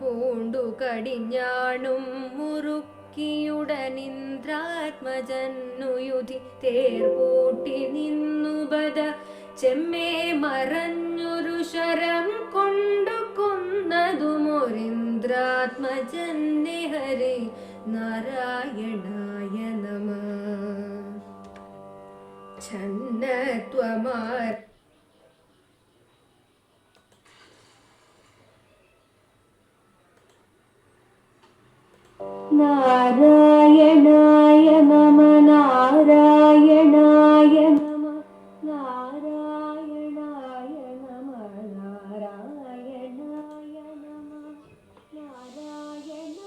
പൂണ്ടു കടിഞ്ഞാണും മുറുക്കിയുടനിന്ദ്രാത്മജന്നുയുധി തേർപൂട്ടി നിന്നുപത ചെമ്മേ മറഞ്ഞൊരു ശരം കൊണ്ടു കൊന്നതുമൊരിന്ദ്രാത്മജന്നെ ഹരി നാരായണായ നമഃ. ഛന്നത്വമാർ നാരായണായ നമ നാരായണായ നമ നാരായണായ നമ നാരായണായ നമ നാരായണ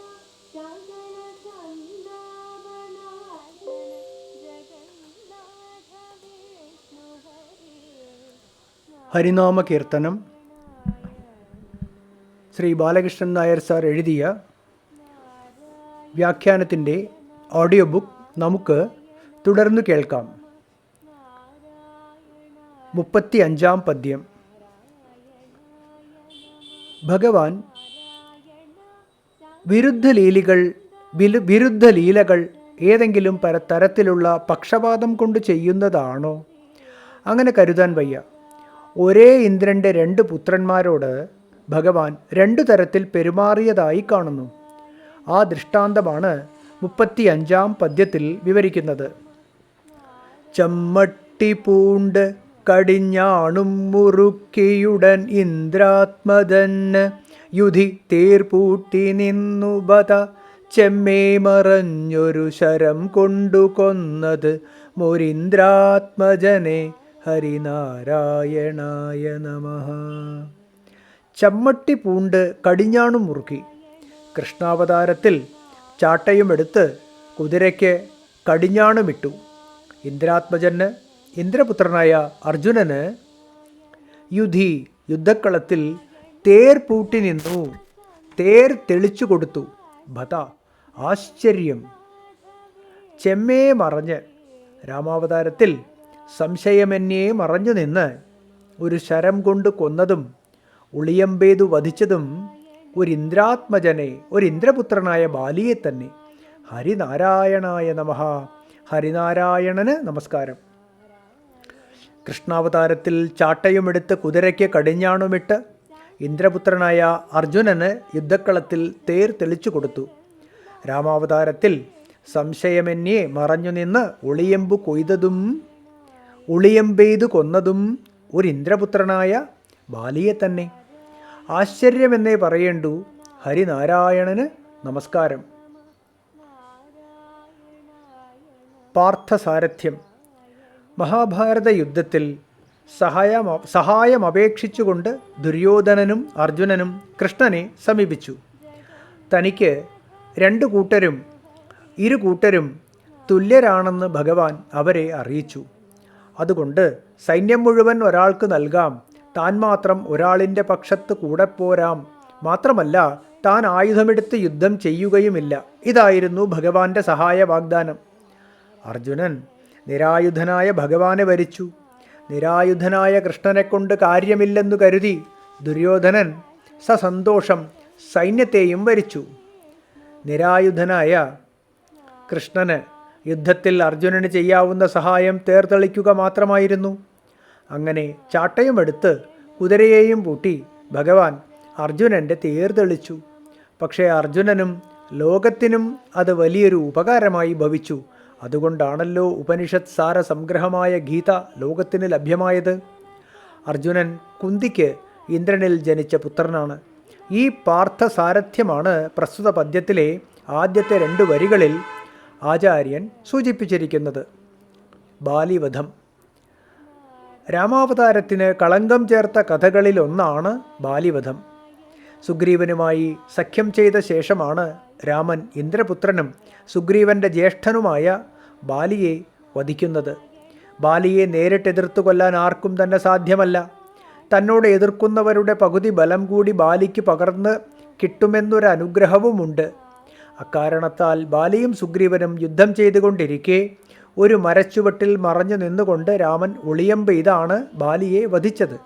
ശങ്കര സന്നാവനാഥന ജഗന്നാഥ വിഷ്ണു ഹരി. ഹരിനാമ കീർത്തനം ശ്രീ ബാലകൃഷ്ണൻ നായർ സാർ എഴുതിയ വ്യാഖ്യാനത്തിൻ്റെ ഓഡിയോ ബുക്ക് നമുക്ക് തുടർന്നു കേൾക്കാം. 35 പദ്യം. ഭഗവാൻ വിരുദ്ധ ലീലകൾ ഏതെങ്കിലും തരത്തിലുള്ള പക്ഷപാതം കൊണ്ട് ചെയ്യുന്നതാണോ? അങ്ങനെ കരുതാൻ വയ്യ. ഒരേ ഇന്ദ്രൻ്റെ 2 പുത്രന്മാരോട് ഭഗവാൻ 2 തരത്തിൽ പെരുമാറിയതായി കാണുന്നു. ആ ദൃഷ്ടാന്തമാണ് 35 പദ്യത്തിൽ വിവരിക്കുന്നത്. ചമ്മട്ടി പൂണ്ട് കടിഞ്ഞാണും മുറുക്കിയുടൻ ഇന്ദ്രാത്മജന് യുധി തേർപൂട്ടി നിന്നു ബത ചെമ്മേ മറഞ്ഞൊരു ശരം കൊണ്ടു കൊന്നത് മൊരിന്ദ്രാത്മജനെ ഹരിനാരായണായ നമഃ. ചമ്മട്ടി പൂണ്ട് കടിഞ്ഞാണും മുറുക്കി. കൃഷ്ണാവതാരത്തിൽ ചാട്ടയുമെടുത്ത് കുതിരയ്ക്ക് കടിഞ്ഞാണുമിട്ടു. ഇന്ദ്രാത്മജന്, ഇന്ദ്രപുത്രനായ അർജുനന് യുദ്ധക്കളത്തിൽ തേർ പൂട്ടി നിന്നു, തേർ തെളിച്ചു കൊടുത്തു. ഭത ആശ്ചര്യം. ചെമ്മേ മറഞ്ഞ്, രാമാവതാരത്തിൽ സംശയമെന്നേ മറഞ്ഞു നിന്ന് ഒരു ശരം കൊണ്ട് കൊന്നതും ഉളിയമ്പേതു വധിച്ചതും ഒരിന്ദ്രാത്മജനെ, ഒരിന്ദ്രപുത്രനായ ബാലിയെ തന്നെ. ഹരിനാരായണായ നമഃ. ഹരിനാരായണന് നമസ്കാരം. കൃഷ്ണാവതാരത്തിൽ ചാട്ടയുമെടുത്ത് കുതിരയ്ക്ക് കടിഞ്ഞാണുമിട്ട് ഇന്ദ്രപുത്രനായ അർജുനന് യുദ്ധക്കളത്തിൽ തേർ തെളിച്ചു കൊടുത്തു. രാമാവതാരത്തിൽ സംശയമെന്നേ മറഞ്ഞു നിന്ന് ഉളിയമ്പെയ്തു കൊന്നതും ഒരിന്ദ്രപുത്രനായ ബാലിയെ തന്നെ. ആശ്ചര്യമെന്നേ പറയേണ്ടു. ഹരിനാരായണന് നമസ്കാരം. പാർത്ഥസാരഥ്യം. മഹാഭാരത യുദ്ധത്തിൽ സഹായമപേക്ഷിച്ചുകൊണ്ട് ദുര്യോധനനും അർജുനനും കൃഷ്ണനെ സമീപിച്ചു. തനിക്ക് 2 കൂട്ടരും ഇരു കൂട്ടരും തുല്യരാണെന്ന് ഭഗവാൻ അവരെ അറിയിച്ചു. അതുകൊണ്ട് സൈന്യം മുഴുവൻ ഒരാൾക്ക് നൽകാം, താൻ മാത്രം ഒരാളിൻ്റെ പക്ഷത്ത് കൂടെ പോരാം, മാത്രമല്ല താൻ ആയുധമെടുത്ത് യുദ്ധം ചെയ്യുകയുമില്ല. ഇതായിരുന്നു ഭഗവാന്റെ സഹായ വാഗ്ദാനം. അർജുനൻ നിരായുധനായ ഭഗവാനെ വരിച്ചു. നിരായുധനായ കൃഷ്ണനെക്കൊണ്ട് കാര്യമില്ലെന്നു കരുതി ദുര്യോധനൻ സസന്തോഷം സൈന്യത്തെയും വരിച്ചു. നിരായുധനായ കൃഷ്ണന് യുദ്ധത്തിൽ അർജുനന് ചെയ്യാവുന്ന സഹായം തേർതെളിക്കുക മാത്രമായിരുന്നു. അങ്ങനെ ചാട്ടയുമെടുത്ത് കുതിരയെയും പൂട്ടി ഭഗവാൻ അർജുനൻ്റെ തേർ തെളിച്ചു. പക്ഷേ അർജുനനും ലോകത്തിനും അത് വലിയൊരു ഉപകാരമായി ഭവിച്ചു. അതുകൊണ്ടാണല്ലോ ഉപനിഷത്ത് സാര സംഗ്രഹമായ ഗീത ലോകത്തിന് ലഭ്യമായത്. അർജുനൻ കുന്തിക്ക് ഇന്ദ്രനിൽ ജനിച്ച പുത്രനാണ്. ഈ പാർത്ഥസാരഥ്യമാണ് പ്രസ്തുത പദ്യത്തിലെ ആദ്യത്തെ 2 വരികളിൽ ആചാര്യൻ സൂചിപ്പിച്ചിരിക്കുന്നത്. ബാലിവധം. രാമാവതാരത്തിന് കളങ്കം ചേർത്ത കഥകളിലൊന്നാണ് ബാലിവധം. സുഗ്രീവനുമായി സഖ്യം ചെയ്ത ശേഷമാണ് രാമൻ ഇന്ദ്രപുത്രനും സുഗ്രീവൻ്റെ ജ്യേഷ്ഠനുമായ ബാലിയെ വധിക്കുന്നത്. ബാലിയെ നേരിട്ടെതിർത്തു കൊല്ലാൻ ആർക്കും തന്നെ സാധ്യമല്ല. തന്നോട് എതിർക്കുന്നവരുടെ പകുതി ബലം കൂടി ബാലിക്ക് പകർന്ന് കിട്ടുമെന്നൊരനുഗ്രഹവുമുണ്ട്. അക്കാരണത്താൽ ബാലിയും സുഗ്രീവനും യുദ്ധം ചെയ്തുകൊണ്ടിരിക്കെ ഒരു മരച്ചുവട്ടിൽ മറഞ്ഞു നിന്നുകൊണ്ട് രാമൻ ഒളിയമ്പെയ്താണ് ബാലിയെ വധിച്ചത്.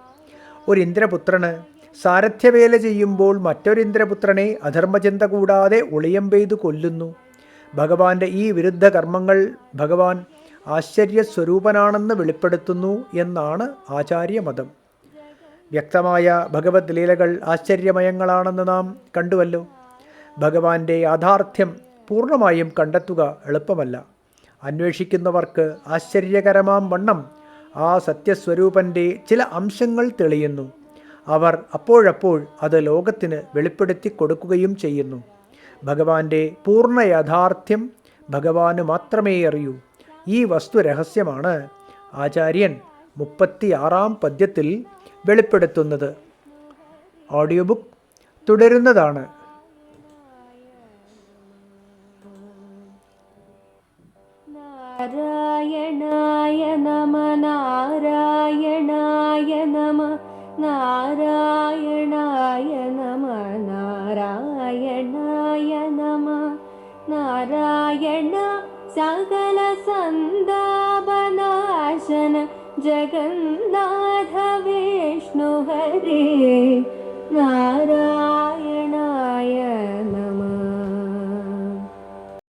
ഒരു ഇന്ദ്രപുത്രന് സാരഥ്യവേല ചെയ്യുമ്പോൾ മറ്റൊരിന്ദ്രപുത്രനെ അധർമ്മചിന്ത കൂടാതെ ഒളിയം പെയ്തു കൊല്ലുന്നു. ഭഗവാന്റെ ഈ വിരുദ്ധ കർമ്മങ്ങൾ ഭഗവാൻ ആശ്ചര്യസ്വരൂപനാണെന്ന് വെളിപ്പെടുത്തുന്നു എന്നാണ് ആചാര്യമതം. വ്യക്തമായ ഭഗവത് ലീലകൾ ആശ്ചര്യമയങ്ങളാണെന്ന് നാം കണ്ടുവല്ലോ. ഭഗവാന്റെ യാഥാർത്ഥ്യം പൂർണ്ണമായും കണ്ടെത്തുക എളുപ്പമല്ല. അന്വേഷിക്കുന്നവർക്ക് ആശ്ചര്യകരമാം വണ്ണം ആ സത്യസ്വരൂപൻ്റെ ചില അംശങ്ങൾ തെളിയുന്നു. അവർ അപ്പോഴപ്പോൾ അത് ലോകത്തിന് വെളിപ്പെടുത്തി കൊടുക്കുകയും ചെയ്യുന്നു. ഭഗവാന്റെ പൂർണ്ണ യാഥാർത്ഥ്യം ഭഗവാന് മാത്രമേ അറിയൂ. ഈ വസ്തുരഹസ്യമാണ് ആചാര്യൻ 36-ാം പദ്യത്തിൽ വെളിപ്പെടുത്തുന്നത്. ഓഡിയോ ബുക്ക് തുടരുന്നതാണ്. നാരായണായ നമ നാരായണായ നമ നാരായണായ നമ നാരായണായ നമ നാരായണ സകല സന്താപനാശന ജഗന്നാഥ വിഷ്ണു ഹരേ നാരായണ